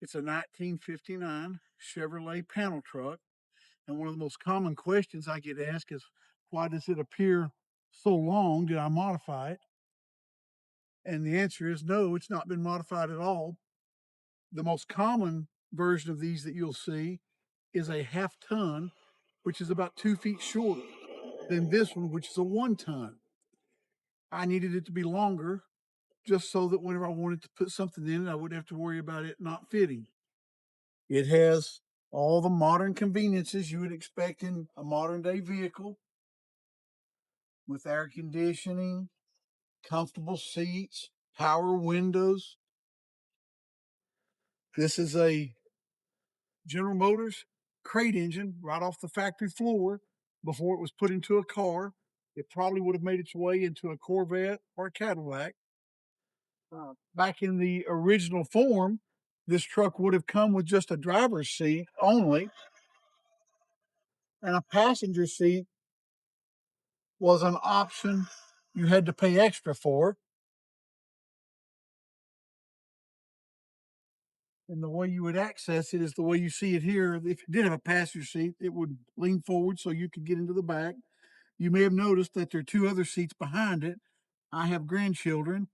It's a 1959 Chevrolet panel truck. And one of the most common questions I get asked is, why does it appear so long? Did I modify it? And the answer is no, it's not been modified at all. The most common version of these that you'll see is a half ton, which is about 2 feet shorter than this one, which is a 1 ton. I needed it to be longer just so that whenever I wanted to put something in it, I wouldn't have to worry about it not fitting. It has all the modern conveniences you would expect in a modern day vehicle, with air conditioning, comfortable seats, power windows. This is a General Motors crate engine right off the factory floor before it was put into a car. It probably would have made its way into a Corvette or a Cadillac. Back in the original form, this truck would have come with just a driver's seat only, and a passenger seat was an option you had to pay extra for. And the way you would access it is the way you see it here. If it did have a passenger seat, it would lean forward so you could get into the back. You may have noticed that there are two other seats behind it. I have grandchildren,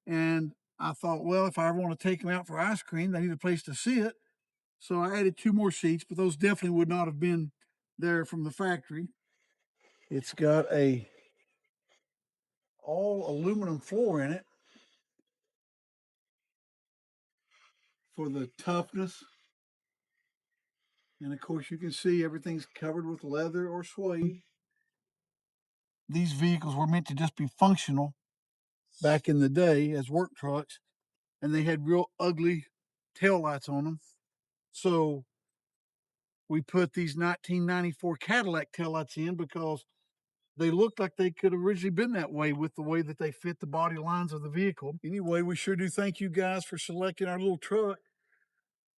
and I thought, well, if I ever want to take them out for ice cream, they need a place to sit. So I added two more seats, but those definitely would not have been there from the factory. It's got a all aluminum floor in it for the toughness. And of course, you can see everything's covered with leather or suede. These vehicles were meant to just be functional back in the day as work trucks, and they had real ugly taillights on them. So we put these 1994 Cadillac taillights in because they looked like they could have originally been that way with the way that they fit the body lines of the vehicle. Anyway, we sure do thank you guys for selecting our little truck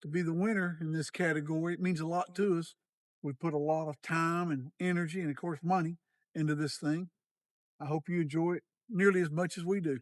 to be the winner in this category. It means a lot to us. We put a lot of time and energy and, of course, money into this thing. I hope you enjoy it nearly as much as we do.